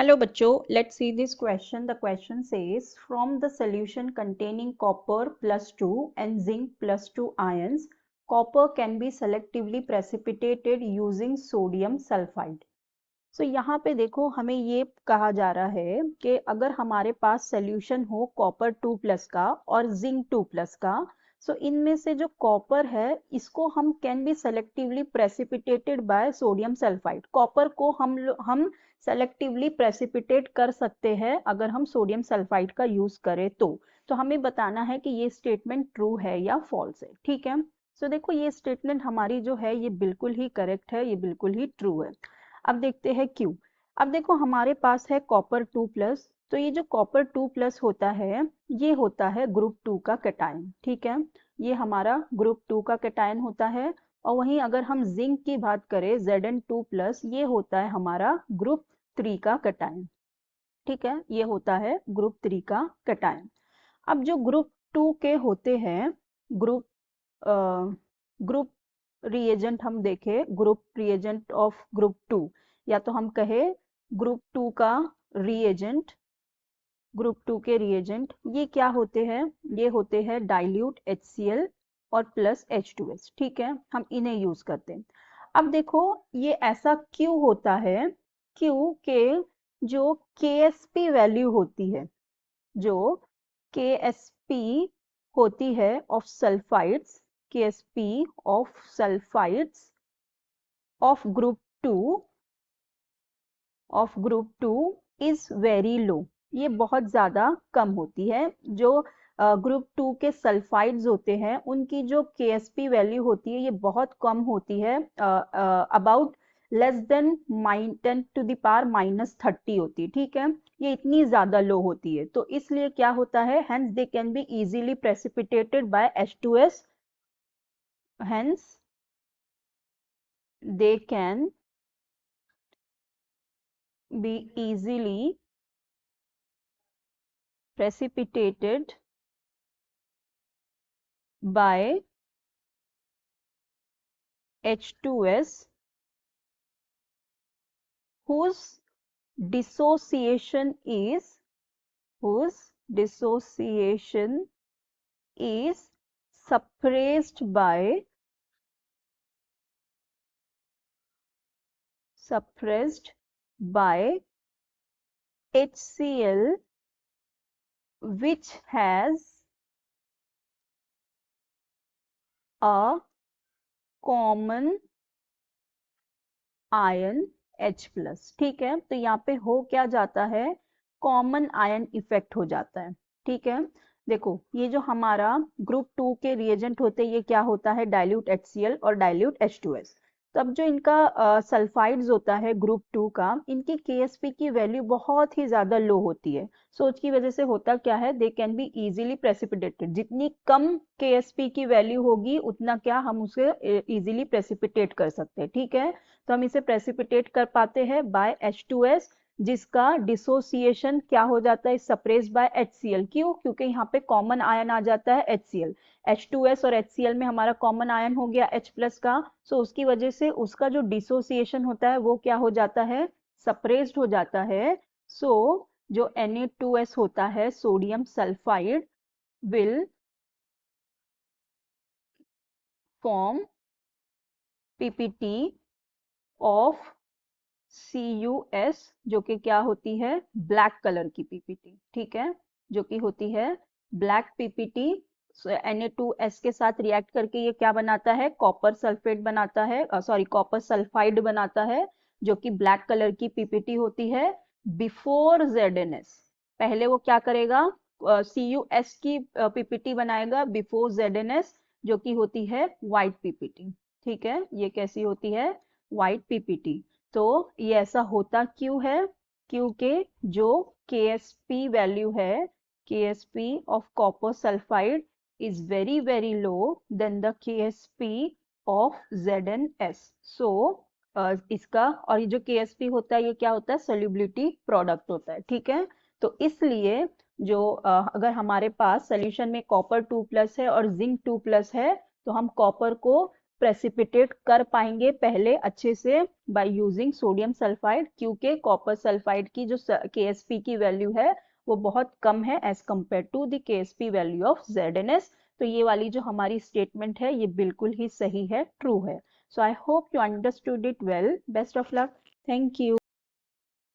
Hello बच्चों, let's see this question. The question says from the solution containing copper plus 2 and zinc plus 2 ions, copper can be selectively precipitated using sodium sulfide. So यहाँ पे देखो हमें ये कहा जा रहा है कि अगर हमारे पास सोल्यूशन हो कॉपर 2 प्लस का और जिंक 2 प्लस का, सो इनमें से जो कॉपर है इसको हम can be selectively precipitated bye sodium sulphide. Copper को हम सेलेक्टिवली प्रेसिपिटेट कर सकते हैं अगर हम सोडियम सल्फाइड का यूज करें तो हमें बताना है कि ये स्टेटमेंट ट्रू है या फॉल्स है। ठीक है, सो देखो ये स्टेटमेंट हमारी जो है ये बिल्कुल ही करेक्ट है, ये बिल्कुल ही ट्रू है। अब देखते हैं क्यों। अब देखो हमारे पास है कॉपर 2 प्लस, तो ये जो कॉपर 2 प्लस होता है ये होता है ग्रुप 2 का कैटायन। ठीक है, ये हमारा ग्रुप 2 का कैटायन होता है। और वहीं अगर हम जिंक की बात करें Zn2 प्लस, ये होता है हमारा ग्रुप 3 का कैटायन। ठीक है, ये होता है ग्रुप 3 का कैटायन। अब जो ग्रुप 2 के होते हैं ग्रुप ग्रुप रिएजेंट, हम देखें ग्रुप रिएजेंट ऑफ ग्रुप 2, या तो हम कहे ग्रुप 2 का रिएजेंट, ग्रुप 2 के रिएजेंट ये क्या होते हैं, ये होते हैं डाइल्यूट HCl और प्लस H2S। ठीक है, हम इन्हें यूज करते हैं। अब देखो ये ऐसा क्यों होता है, क्यों के जो KSP वैल्यू होती है, जो KSP होती है of sulphides, KSP of sulphides of group 2 is very low, ये बहुत ज्यादा कम होती है। जो ग्रुप 2 के सल्फाइड्स होते हैं उनकी जो KSP वैल्यू होती है ये बहुत कम होती है, अबाउट लेस देन 10⁻⁻30 होती है। ठीक है, ये इतनी ज्यादा लो होती है, तो इसलिए क्या होता है, hence they can be easily precipitated bye H2S, hence they can be easily precipitated by H2S whose dissociation is suppressed by HCl which has a common ion H plus. ठीक है, तो यहाँ पे हो क्या जाता है, कॉमन आयन इफेक्ट हो जाता है। ठीक है, देखो ये जो हमारा ग्रुप 2 के रिएजेंट होते हैं ये क्या होता है, डाइल्यूट HCl और डाइल्यूट H2S। तब जो इनका सल्फाइड्स होता है ग्रुप 2 का, इनकी KSP की वैल्यू बहुत ही ज्यादा लो होती है। सोच की वजह से होता क्या है, they can be easily precipitated, जितनी कम KSP की वैल्यू होगी उतना क्या हम उसे इजीली प्रेसिपिटेट कर सकते हैं। ठीक है, तो हम इसे प्रेसिपिटेट कर पाते हैं बाय H2S, जिसका डिसोसिएशन क्या हो जाता है, सप्रेस्ड बाय HCl। क्यों, क्योंकि यहाँ पे कॉमन आयन आ जाता है HCl, H2S और HCl में हमारा कॉमन आयन हो गया H प्लस का, सो उसकी वजह से उसका जो डिसोसिएशन होता है वो क्या हो जाता है, सप्रेस्ड हो जाता है। सो जो Na2S होता है sodium sulphide will form PPT of CuS, जो कि क्या होती है, ब्लैक कलर की PPT। ठीक है, जो कि होती है ब्लैक PPT। Na2S के साथ रिएक्ट करके ये क्या बनाता है, कॉपर सल्फेट बनाता है, सॉरी कॉपर सल्फाइड बनाता है, जो कि ब्लैक कलर की PPT होती है बिफोर ZnS। पहले वो क्या करेगा, CuS की PPT बनाएगा बिफोर ZnS, जो कि होती है व्हाइट PPT। ठीक है, ये कैसी होती है, व्हाइट PPT। तो ये ऐसा होता क्यों है, क्योंकि जो KSP वैल्यू है, KSP of copper sulphide is very very low than the KSP of ZnS। So इसका, और ये जो KSP होता है ये क्या होता है, सोल्यूबिलिटी प्रोडक्ट होता है। ठीक है, तो इसलिए जो अगर हमारे पास सोल्यूशन में कॉपर 2 प्लस है और जिंक 2 प्लस है, तो हम कॉपर को प्रेसिपिटेट कर पाएंगे पहले अच्छे से बाय यूजिंग सोडियम सल्फाइड, क्योंकि कॉपर सल्फाइड की जो KSP की वैल्यू है वो बहुत कम है as compare to the KSP value of ZnS। तो ये वाली जो हमारी स्टेटमेंट है ये बिल्कुल ही सही है, ट्रू है। So I hope you understood it well. Best of luck. Thank you.